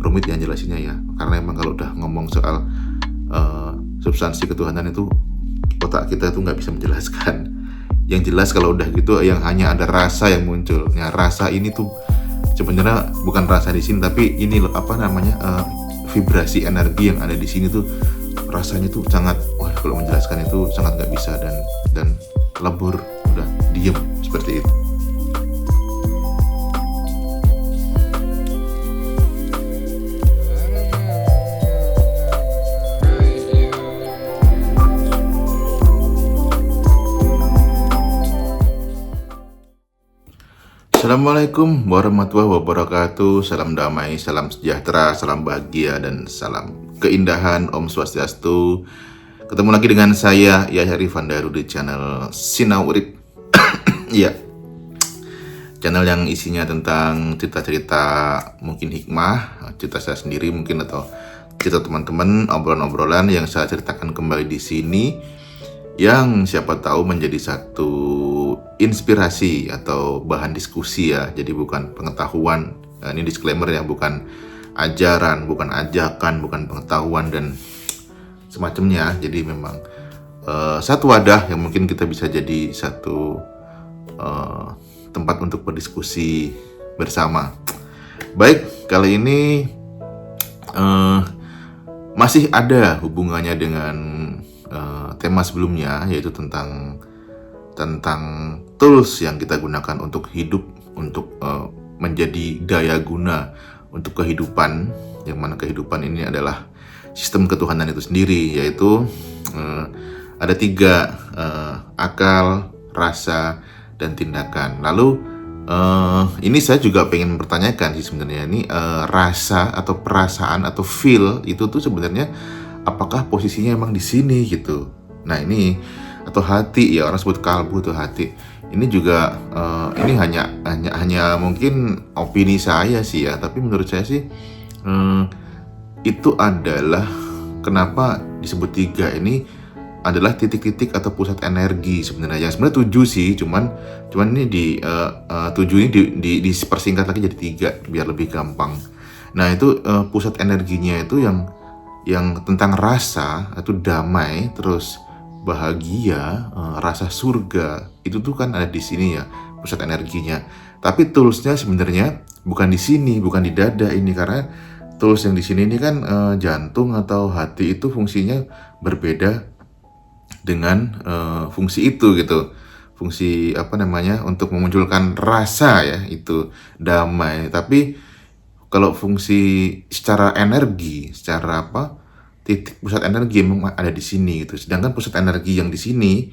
rumit yang jelasinnya ya, karena emang kalau udah ngomong soal substansi ketuhanan itu otak kita tuh nggak bisa menjelaskan. Yang jelas kalau udah gitu yang hanya ada rasa yang muncul. Nah, rasa ini tuh sebenarnya bukan rasa di sini, tapi ini vibrasi energi yang ada di sini tuh rasanya tuh sangat, kalau menjelaskan itu sangat nggak bisa dan lebur, udah diem seperti itu. Assalamualaikum warahmatullahi wabarakatuh. Salam damai, salam sejahtera, salam bahagia, dan salam keindahan. Om Swastiastu. Ketemu lagi dengan saya, Yahya Rifan Daru, di channel Sinau Urip. Iya, channel yang isinya tentang cerita-cerita mungkin hikmah, cerita saya sendiri mungkin, atau cerita teman-teman, obrolan-obrolan yang saya ceritakan kembali di sini, yang siapa tahu menjadi satu inspirasi atau bahan diskusi ya. Jadi bukan pengetahuan, ini disclaimer ya, bukan ajaran, bukan ajakan, bukan pengetahuan dan semacamnya. Jadi memang satu wadah yang mungkin kita bisa jadi satu tempat untuk berdiskusi bersama. Baik, kali ini masih ada hubungannya dengan tema sebelumnya, yaitu tentang tools yang kita gunakan untuk hidup, untuk menjadi daya guna untuk kehidupan, yang mana kehidupan ini adalah sistem ketuhanan itu sendiri, yaitu ada 3, akal, rasa, dan tindakan. Lalu ini saya juga pengen mempertanyakan sih sebenarnya, ini rasa atau perasaan atau feel itu tuh sebenarnya apakah posisinya emang di sini gitu. Nah ini, atau hati ya, orang sebut kalbu atau hati. Ini juga ini hanya mungkin opini saya sih ya, tapi menurut saya sih itu adalah kenapa disebut 3 ini adalah titik-titik atau pusat energi sebenarnya. Yang sebenarnya 7 sih, cuman ini di 7 ini dipersingkat lagi jadi 3 biar lebih gampang. Nah itu pusat energinya itu yang tentang rasa, itu damai, terus bahagia, rasa surga, itu tuh kan ada di sini ya pusat energinya. Tapi toolsnya sebenarnya bukan di sini, bukan di dada ini, karena tools yang di sini ini kan jantung atau hati itu fungsinya berbeda dengan fungsi itu gitu. Fungsi untuk memunculkan rasa ya, itu damai. Tapi kalau fungsi secara energi, secara titik pusat energi memang ada di sini gitu. Sedangkan pusat energi yang di sini,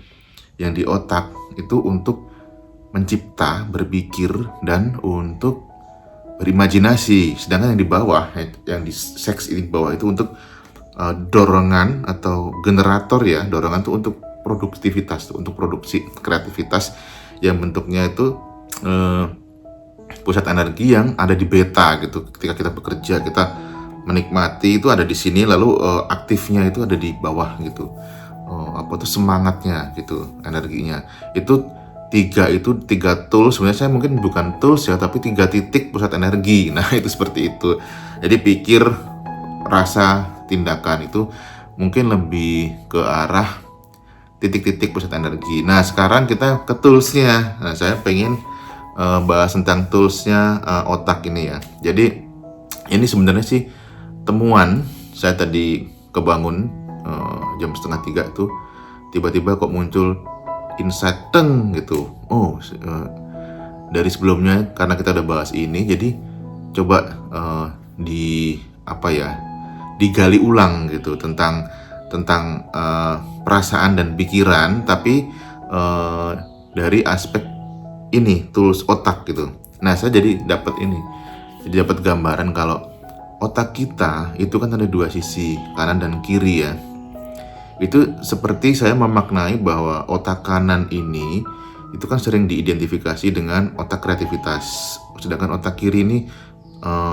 yang di otak itu untuk mencipta, berpikir, dan untuk berimajinasi. Sedangkan yang di bawah, yang di seks ini bawah itu untuk dorongan atau generator ya. Dorongan itu untuk produktivitas, untuk produksi kreativitas yang bentuknya itu pusat energi yang ada di beta gitu. Ketika kita bekerja, kita menikmati, itu ada di sini, lalu aktifnya itu ada di bawah gitu. Semangatnya gitu, energinya. Itu 3 tools, sebenarnya saya mungkin bukan tools ya, tapi 3 titik pusat energi. Nah, itu seperti itu. Jadi pikir, rasa, tindakan itu mungkin lebih ke arah titik-titik pusat energi. Nah, sekarang kita ke toolsnya. Nah, saya pengen bahas tentang toolsnya otak ini ya. Jadi ini sebenarnya sih temuan saya tadi kebangun jam 2:30 tuh, tiba-tiba kok muncul insight gitu. Dari sebelumnya karena kita udah bahas ini, jadi coba digali ulang gitu tentang perasaan dan pikiran, tapi dari aspek ini tools otak gitu. Nah, saya jadi dapat gambaran kalau otak kita itu kan ada 2 sisi, kanan dan kiri ya. Itu seperti saya memaknai bahwa otak kanan ini itu kan sering diidentifikasi dengan otak kreativitas, sedangkan otak kiri ini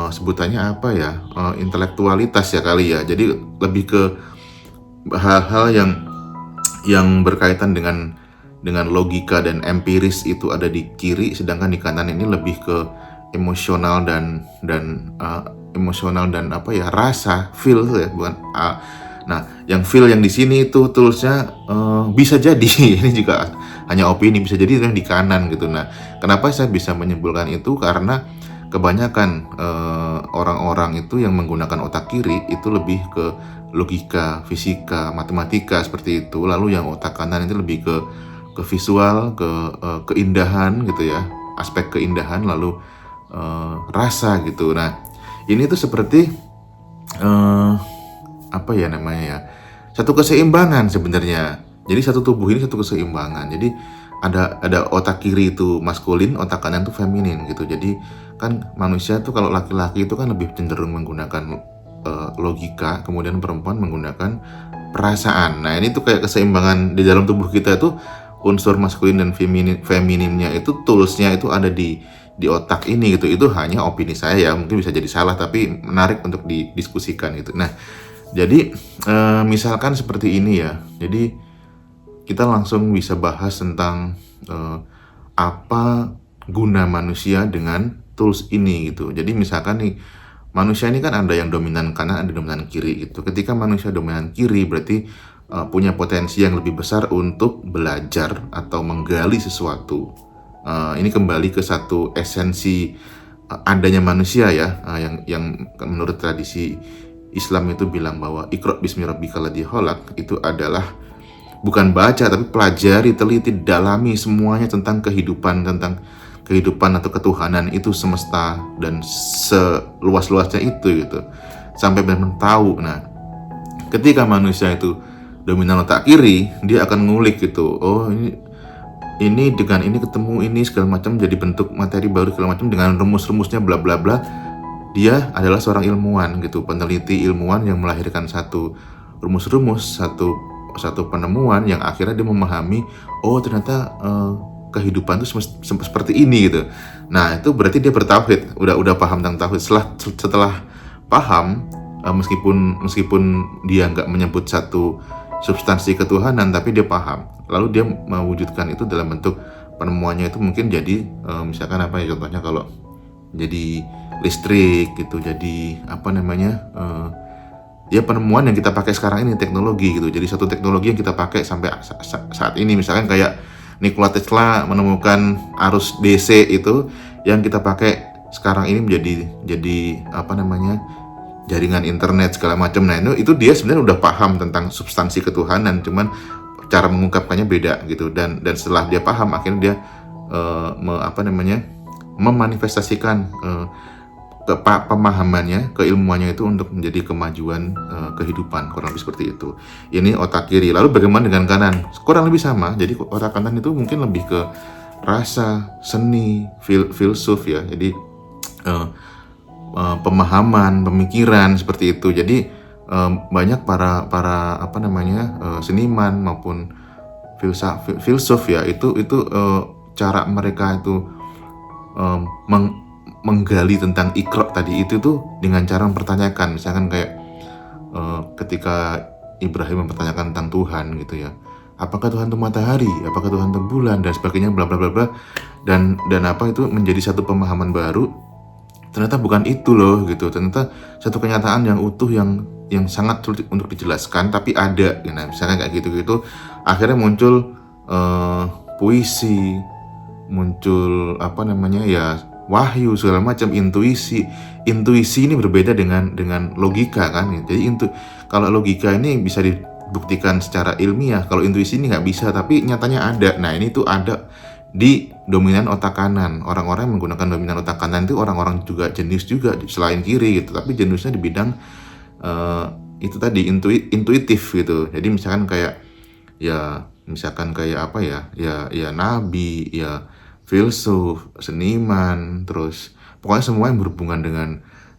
sebutannya intelektualitas ya kali ya. Jadi lebih ke hal-hal yang berkaitan dengan logika dan empiris itu ada di kiri, sedangkan di kanan ini lebih ke emosional dan emosional dan rasa, feel ya, bukan nah, yang feel yang di sini itu toolsnya bisa jadi ini juga hanya opini, bisa jadi itu yang di kanan gitu. Nah, kenapa saya bisa menyimpulkan itu? Karena kebanyakan orang-orang itu yang menggunakan otak kiri itu lebih ke logika, fisika, matematika seperti itu. Lalu yang otak kanan itu lebih ke visual, ke keindahan gitu ya, aspek keindahan, lalu rasa gitu. Nah, ini tuh seperti apa ya namanya ya, satu keseimbangan sebenarnya. Jadi satu tubuh ini satu keseimbangan. Jadi ada otak kiri itu maskulin, otak kanan itu feminin gitu. Jadi kan manusia tuh kalau laki-laki itu kan lebih cenderung menggunakan logika, kemudian perempuan menggunakan perasaan. Nah, ini tuh kayak keseimbangan di dalam tubuh kita itu, unsur maskulin dan femininnya itu toolsnya itu ada di otak ini gitu. Itu hanya opini saya ya, mungkin bisa jadi salah, tapi menarik untuk didiskusikan gitu. Nah, jadi misalkan seperti ini ya. Jadi kita langsung bisa bahas tentang apa guna manusia dengan tools ini gitu. Jadi misalkan nih, manusia ini kan ada yang dominan kanan, ada dominan kiri gitu. Ketika manusia dominan kiri berarti punya potensi yang lebih besar untuk belajar atau menggali sesuatu. Ini kembali ke satu esensi adanya manusia ya, yang menurut tradisi Islam itu bilang bahwa Iqra bismi rabbikal ladzi khalaq itu adalah bukan baca tapi pelajari, teliti, dalami semuanya tentang kehidupan atau ketuhanan itu, semesta dan seluas-luasnya itu gitu. Sampai benar-benar tahu. Nah, ketika manusia itu dominan otak kiri, dia akan ngulik gitu. Oh, ini dengan ini ketemu ini segala macam, jadi bentuk materi baru segala macam dengan rumus-rumusnya bla bla bla. Dia adalah seorang ilmuwan gitu, peneliti ilmuwan yang melahirkan satu rumus-rumus, satu penemuan yang akhirnya dia memahami, oh ternyata kehidupan itu seperti ini gitu. Nah, itu berarti dia bertauhid, udah paham tentang tauhid. Setelah paham, meskipun dia nggak menyebut satu substansi ketuhanan, tapi dia paham. Lalu dia mewujudkan itu dalam bentuk penemuannya itu mungkin jadi misalkan apa ya, contohnya kalau jadi listrik gitu, jadi apa namanya ya penemuan yang kita pakai sekarang ini, teknologi gitu. Jadi satu teknologi yang kita pakai sampai saat ini, misalkan kayak Nikola Tesla menemukan arus DC itu yang kita pakai sekarang ini jadi apa namanya, jaringan internet segala macam. Nah, itu dia sebenarnya udah paham tentang substansi ketuhanan, cuman cara mengungkapkannya beda gitu. Dan setelah dia paham, akhirnya dia memanifestasikan pemahamannya, keilmuannya itu untuk menjadi kemajuan kehidupan, kurang lebih seperti itu. Ini otak kiri. Lalu bagaimana dengan kanan? Kurang lebih sama. Jadi otak kanan itu mungkin lebih ke rasa, seni, filsuf ya. Jadi pemahaman, pemikiran seperti itu. Jadi banyak para apa namanya seniman maupun filsuf ya, itu cara mereka itu menggali tentang Iqra tadi itu tuh dengan cara mempertanyakan. Misalkan kayak ketika Ibrahim mempertanyakan tentang Tuhan gitu ya, apakah Tuhan itu matahari, apakah Tuhan itu bulan dan sebagainya, bla bla bla bla, dan apa itu menjadi satu pemahaman baru. Ternyata bukan itu loh gitu, ternyata satu kenyataan yang utuh yang sangat sulit untuk dijelaskan tapi ada. Nah, misalkan kayak gitu akhirnya muncul puisi, muncul apa namanya ya, wahyu segala macam, intuisi ini berbeda dengan logika kan. Jadi kalau logika ini bisa dibuktikan secara ilmiah, kalau intuisi ini nggak bisa, tapi nyatanya ada. Nah, ini tuh ada di dominan otak kanan. Orang-orang yang menggunakan dominan otak kanan itu orang-orang juga jenius juga selain kiri gitu, tapi jeniusnya di bidang itu tadi intuitif gitu. Jadi misalkan kayak apa ya nabi ya, filsuf, seniman, terus pokoknya semua yang berhubungan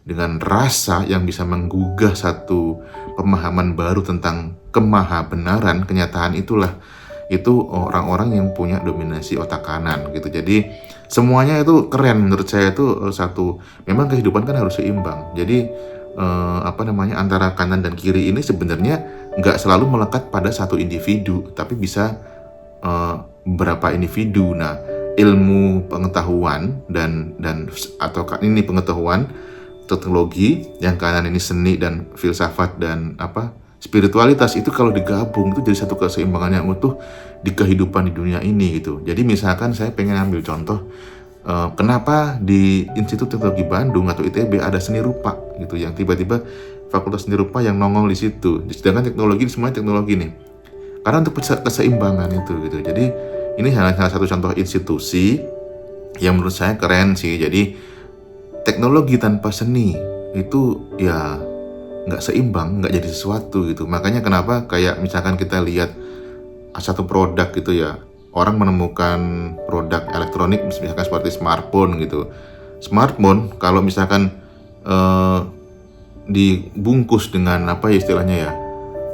dengan rasa yang bisa menggugah satu pemahaman baru tentang kemahabenaran, kenyataan itu orang-orang yang punya dominasi otak kanan gitu. Jadi semuanya itu keren menurut saya. Itu memang kehidupan kan harus seimbang. Jadi antara kanan dan kiri ini sebenarnya nggak selalu melekat pada satu individu, tapi bisa beberapa individu. Nah, ilmu pengetahuan dan atau ini pengetahuan teknologi, yang kanan ini seni dan filsafat dan spiritualitas, itu kalau digabung itu jadi satu keseimbangan yang utuh di kehidupan di dunia ini gitu. Jadi misalkan saya pengen ambil contoh, kenapa di Institut Teknologi Bandung atau ITB ada seni rupa gitu, yang tiba-tiba fakultas seni rupa yang nongol di situ, sedangkan teknologi semuanya teknologi nih, karena untuk keseimbangan itu gitu. Jadi ini salah satu contoh institusi yang menurut saya keren sih. Jadi teknologi tanpa seni itu ya nggak seimbang, nggak jadi sesuatu gitu. Makanya kenapa kayak misalkan kita lihat satu produk gitu ya, orang menemukan produk elektronik misalkan seperti smartphone gitu. Smartphone kalau misalkan dibungkus dengan apa ya istilahnya ya,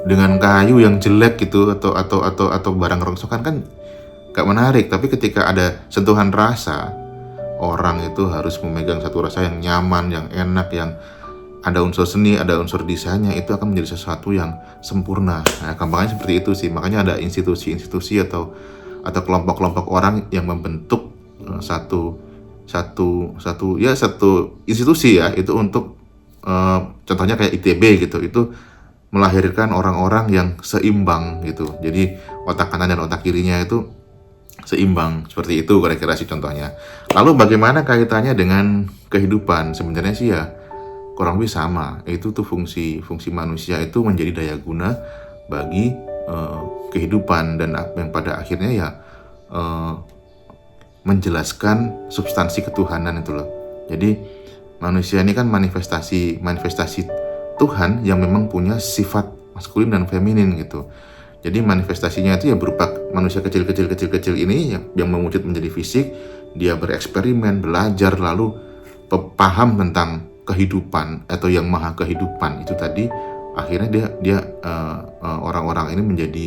dengan kayu yang jelek gitu atau barang rongsokan kan gak menarik. Tapi ketika ada sentuhan rasa, orang itu harus memegang satu rasa yang nyaman, yang enak, yang ada unsur seni, ada unsur desainnya, itu akan menjadi sesuatu yang sempurna. Nah, gampangnya seperti itu sih. Makanya ada institusi-institusi atau kelompok-kelompok orang yang membentuk satu institusi ya, itu untuk contohnya kayak ITB gitu, itu melahirkan orang-orang yang seimbang gitu. Jadi otak kanan dan otak kirinya itu seimbang, seperti itu kira-kira sih contohnya. Lalu bagaimana kaitannya dengan kehidupan? Sebenarnya sih ya kurang lebih sama. Itu tuh fungsi manusia itu menjadi daya guna bagi kehidupan, dan yang pada akhirnya ya menjelaskan substansi ketuhanan itu loh. Jadi manusia ini kan manifestasi Tuhan yang memang punya sifat maskulin dan feminin gitu. Jadi manifestasinya itu ya berupa manusia kecil ini yang mewujud menjadi fisik. Dia bereksperimen, belajar, lalu paham tentang kehidupan atau yang maha kehidupan itu tadi. Akhirnya dia orang-orang ini menjadi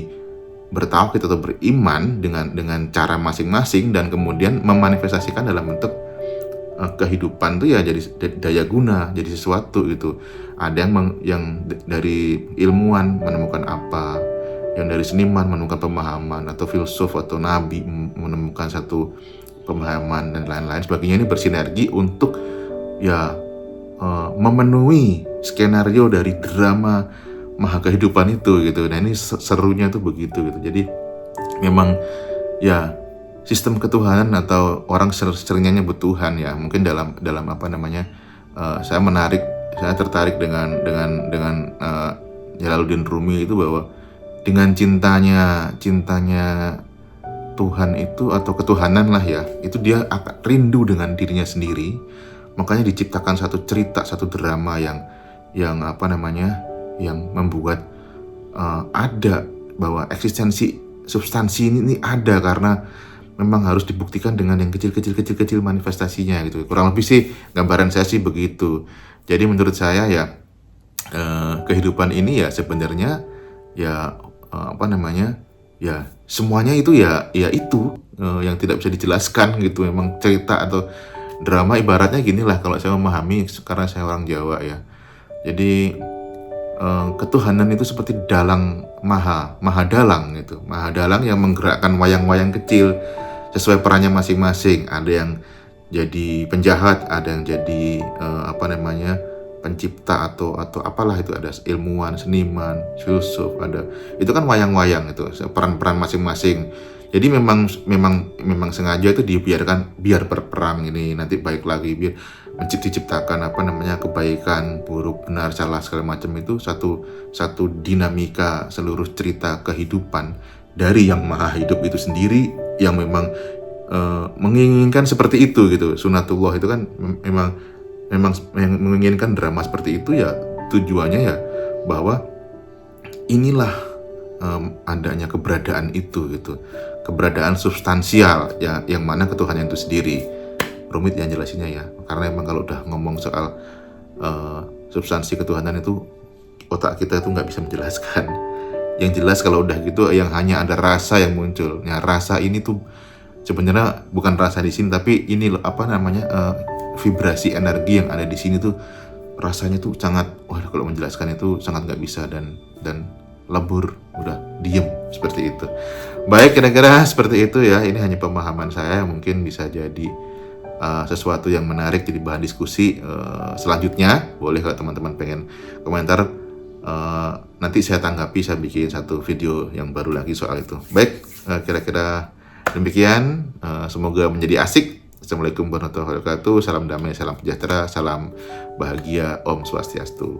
bertauhid atau beriman dengan cara masing-masing, dan kemudian memanifestasikan dalam bentuk kehidupan tuh ya jadi daya guna, jadi sesuatu gitu. Ada yang dari ilmuwan menemukan apa, yang dari seniman menemukan pemahaman, atau filsuf atau nabi menemukan satu pemahaman dan lain-lain sebagainya. Ini bersinergi untuk ya memenuhi skenario dari drama maha kehidupan itu gitu. Nah ini serunya tuh begitu gitu. Jadi memang ya sistem ketuhanan, atau orang seringnya nyebut Tuhan ya, mungkin dalam saya tertarik dengan Jalaluddin Rumi itu, bahwa dengan cintanya Tuhan itu atau ketuhanan lah ya, itu dia akan rindu dengan dirinya sendiri. Makanya diciptakan satu cerita, satu drama yang membuat ada bahwa eksistensi substansi ini ada, karena memang harus dibuktikan dengan yang kecil manifestasinya gitu. Kurang lebih sih gambaran saya sih begitu. Jadi menurut saya ya kehidupan ini ya sebenarnya ya ya semuanya itu ya itu yang tidak bisa dijelaskan gitu. Memang cerita atau drama ibaratnya gini lah kalau saya memahami, karena saya orang Jawa ya. Jadi ketuhanan itu seperti dalang maha dalang gitu. Maha dalang yang menggerakkan wayang-wayang kecil sesuai perannya masing-masing. Ada yang jadi penjahat, ada yang jadi pencipta atau apalah itu, ada ilmuwan, seniman, filsuf, ada. Itu kan wayang-wayang itu, peran-peran masing-masing. Jadi memang sengaja itu dibiarkan biar berperang ini nanti baik lagi, biar diciptakan kebaikan, buruk, benar, salah segala macam. Itu satu dinamika seluruh cerita kehidupan dari yang maha hidup itu sendiri, yang memang menginginkan seperti itu gitu. Sunatullah itu kan memang menginginkan drama seperti itu ya, tujuannya ya bahwa inilah adanya keberadaan itu gitu, keberadaan substansial ya, yang mana ketuhanan itu sendiri. Rumit yang jelasinnya ya, karena emang kalau udah ngomong soal substansi ketuhanan itu otak kita itu nggak bisa menjelaskan. Yang jelas kalau udah gitu yang hanya ada rasa yang muncul. Nah rasa ini tuh sebenarnya bukan rasa di sini, tapi ini vibrasi energi yang ada di sini tuh rasanya tuh sangat, kalau menjelaskan itu sangat nggak bisa dan lebur, udah diem seperti itu. Baik, kira-kira seperti itu ya. Ini hanya pemahaman saya yang mungkin bisa jadi sesuatu yang menarik jadi bahan diskusi selanjutnya, boleh kalau teman-teman pengen komentar. Nanti saya tanggapi, saya bikin satu video yang baru lagi soal itu. Baik, kira-kira demikian. Semoga menjadi asik. Assalamualaikum warahmatullahi wabarakatuh. Salam damai, salam sejahtera, salam bahagia. Om Swastiastu.